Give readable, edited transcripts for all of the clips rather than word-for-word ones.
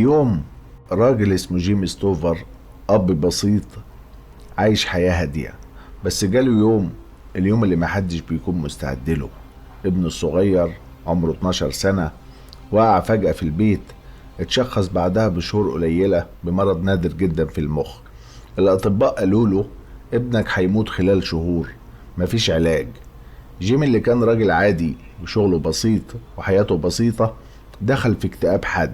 يوم راجل اسمه جيم ستوفر، أب بسيط عايش حياة هادية، بس جاله اليوم اللي محدش بيكون مستعد له. ابنه الصغير عمره 12 سنة وقع فجأة في البيت، اتشخص بعدها بشهور قليلة بمرض نادر جدا في المخ. الأطباء قالوا له ابنك هيموت خلال شهور، مفيش علاج. جيم اللي كان راجل عادي وشغله بسيط وحياته بسيطة دخل في اكتئاب حاد،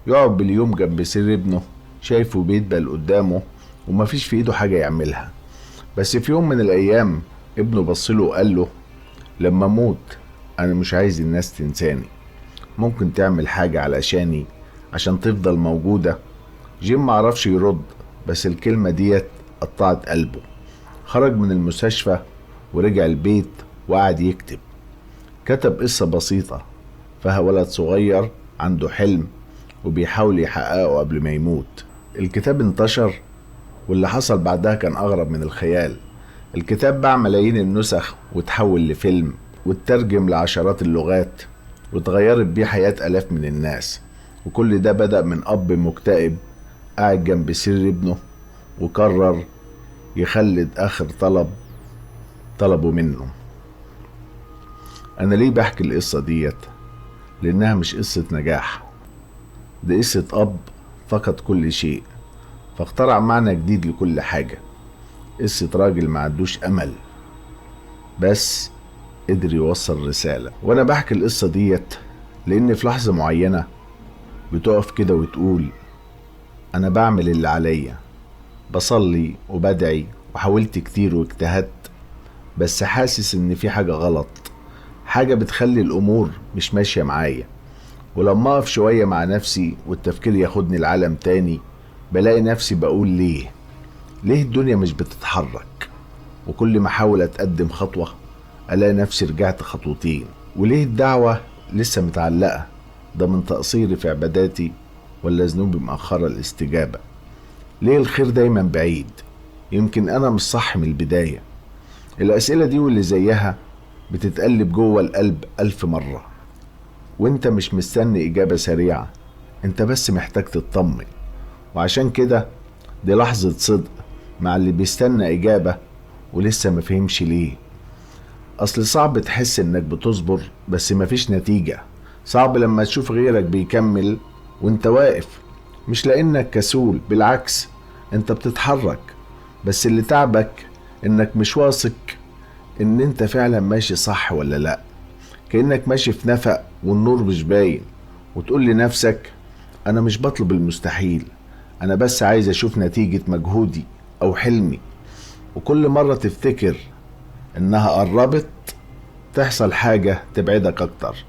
يقعد باليوم جنب سرير ابنه شايفه بيدبل قدامه ومفيش في ايده حاجة يعملها. بس في يوم من الأيام ابنه بصله وقال له لما اموت انا مش عايز الناس تنساني، ممكن تعمل حاجة علشاني عشان تفضل موجودة؟ جيم معرفش يرد، بس الكلمة ديت قطعت قلبه. خرج من المستشفى ورجع البيت وقعد يكتب. كتب قصة بسيطة فيها ولد صغير عنده حلم وبيحاول يحققه قبل ما يموت. الكتاب انتشر، واللي حصل بعدها كان أغرب من الخيال. الكتاب باع ملايين النسخ وتحول لفيلم واترجم لعشرات اللغات، واتغيرت بيه حياة آلاف من الناس. وكل ده بدأ من أب مكتئب قاعد جنب سرير ابنه وقرر يخلد آخر طلبه منه. أنا ليه بحكي القصة ديت؟ لأنها مش قصة نجاح، دي قصة أب فقد كل شيء فاخترع معنى جديد لكل حاجة. قصة راجل ما عندوش أمل بس قدر يوصل رسالة. وأنا بحكي القصة ديت لأن في لحظة معينة بتقف كده وتقول أنا بعمل اللي عليا، بصلي وبدعي وحاولت كتير واجتهدت، بس حاسس إن في حاجة غلط، حاجة بتخلي الأمور مش ماشية معايا. ولما أقف شوية مع نفسي والتفكير ياخدني لعالم تاني بلاقي نفسي بقول ليه الدنيا مش بتتحرك؟ وكل ما احاول اتقدم خطوة الاقي نفسي رجعت خطوتين. وليه الدعوة لسه متعلقة؟ ده من تقصيري في عباداتي ولا ذنوبي مأخرة الاستجابة؟ ليه الخير دايما بعيد؟ يمكن انا مش صح من البداية. الاسئلة دي واللي زيها بتتقلب جوه القلب 1000 مرة، وانت مش مستني اجابة سريعة، انت بس محتاج تطمن. وعشان كده دي لحظة صدق مع اللي بيستنى إجابة ولسه مفهمش ليه. أصل صعب تحس إنك بتصبر بس مفيش نتيجة، صعب لما تشوف غيرك بيكمل وانت واقف، مش لأنك كسول، بالعكس انت بتتحرك، بس اللي تعبك إنك مش واثق إن انت فعلا ماشي صح ولا لأ. كأنك ماشي في نفق والنور مش باين، وتقول لنفسك أنا مش بطلب المستحيل، أنا بس عايز أشوف نتيجة مجهودي أو حلمي. وكل مرة تفتكر إنها قربت تحصل حاجة تبعدك أكتر،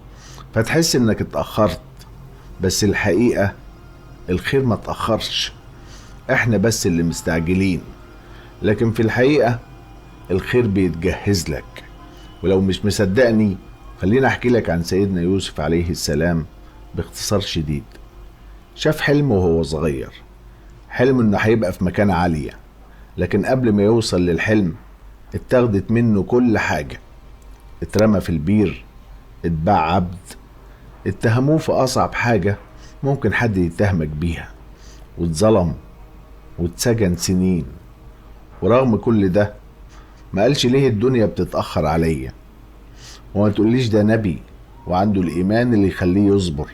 فتحس إنك اتأخرت. بس الحقيقة الخير ما تأخرش، إحنا بس اللي مستعجلين. لكن في الحقيقة الخير بيتجهز لك. ولو مش مصدقني خلينا أحكي لك عن سيدنا يوسف عليه السلام باختصار شديد. شاف حلم وهو صغير، حلم إنه هيبقى في مكانة عالية، لكن قبل ما يوصل للحلم اتاخدت منه كل حاجة. اترمى في البير، اتباع عبد، اتهموه في أصعب حاجة ممكن حد يتهمك بيها، واتظلم واتسجن سنين. ورغم كل ده ما قالش ليه الدنيا بتتأخر عليا. وما تقوليش ده نبي وعنده الإيمان اللي يخليه يصبر.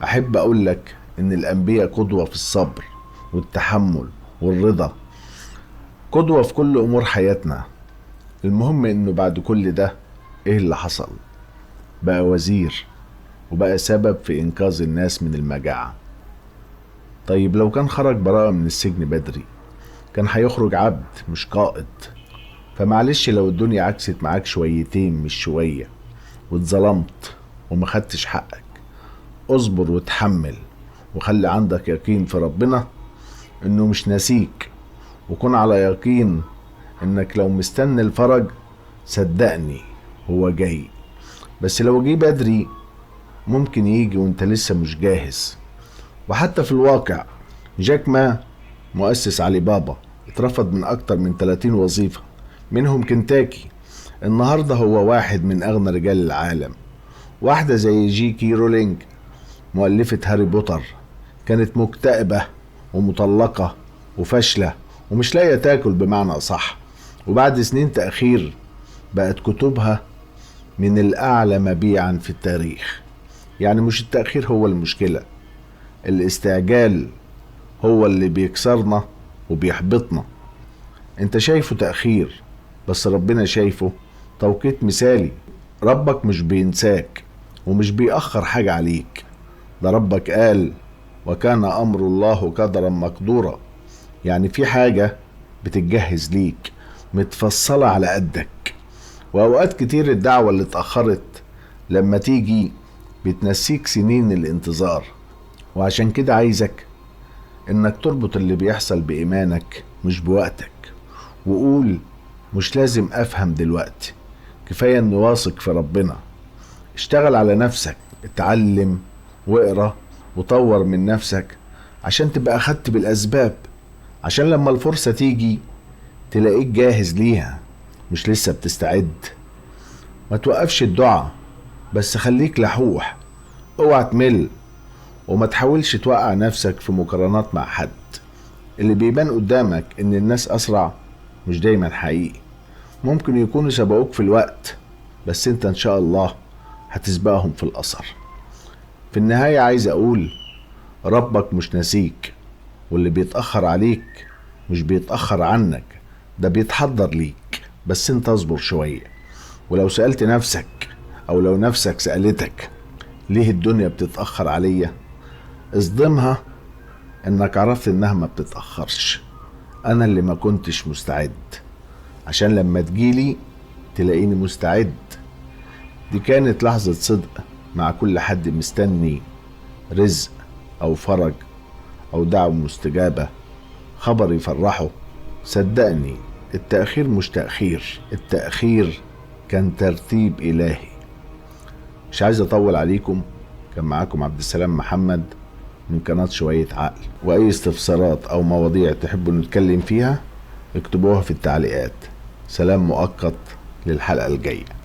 أحب أقولك إن الأنبياء قدوة في الصبر والتحمل والرضا، قدوة في كل أمور حياتنا. المهم إنه بعد كل ده إيه اللي حصل؟ بقى وزير وبقى سبب في إنقاذ الناس من المجاعة. طيب لو كان خرج براءة من السجن بدري كان هيخرج عبد مش قائد. فمعلش لو الدنيا عكست معاك شويتين مش شوية واتظلمت ومخدتش حقك، اصبر وتحمل، وخلي عندك يقين في ربنا إنه مش ناسيك، وكن على يقين إنك لو مستني الفرج صدقني هو جاي. بس لو جه بدري ممكن يجي وانت لسه مش جاهز. وحتى في الواقع جاك ما مؤسس علي بابا اترفض من اكتر من 30 وظيفة منهم كنتاكي. النهاردة هو واحد من اغنى رجال العالم. واحدة زي جي كي رولينج مؤلفة هاري بوتر كانت مكتئبة ومطلقة وفاشلة ومش لاقية تاكل بمعنى أصح، وبعد سنين تأخير بقت كتبها من الأعلى مبيعا في التاريخ. يعني مش التأخير هو المشكلة، الاستعجال هو اللي بيكسرنا وبيحبطنا. انت شايفه تأخير، بس ربنا شايفه توقيت مثالي. ربك مش بينساك ومش بيأخر حاجة عليك، ده ربك قال وكان أمر الله قدرا مقدورا. يعني في حاجة بتتجهز ليك متفصلة على قدك. وأوقات كتير الدعوة اللي اتأخرت لما تيجي بتنسيك سنين الانتظار. وعشان كده عايزك انك تربط اللي بيحصل بإيمانك مش بوقتك، وقول مش لازم أفهم دلوقتي، كفاية اني واثق في ربنا. اشتغل على نفسك، اتعلم واقرا وطور من نفسك عشان تبقى أخدت بالأسباب، عشان لما الفرصة تيجي تلاقيك جاهز ليها مش لسه بتستعد. ما توقفش الدعاء، بس خليك لحوح، اوعى تمل، وما تحاولش توقع نفسك في مقارنات مع حد. اللي بيبان قدامك ان الناس اسرع مش دايما حقيقي، ممكن يكونوا سبقوك في الوقت، بس انت ان شاء الله هتسبقهم في الاثر. في النهاية عايز اقول ربك مش ناسيك، واللي بيتأخر عليك مش بيتأخر عنك، ده بيتحضر ليك، بس انت اصبر شوية. ولو سألت نفسك او لو نفسك سألتك ليه الدنيا بتتأخر عليا، اصدمها انك عرفت انها ما بتتأخرش، انا اللي ما كنتش مستعد، عشان لما تجيلي تلاقيني مستعد. دي كانت لحظة صدق مع كل حد مستني رزق او فرج او دعوة مستجابة، خبر يفرحه. صدقني التأخير مش تأخير، التأخير كان ترتيب إلهي. مش عايز أطول عليكم، كان معاكم عبد السلام محمد من قناة شوية عقل. وأي استفسارات أو مواضيع تحبوا نتكلم فيها اكتبوها في التعليقات. سلام مؤقت للحلقة الجاية.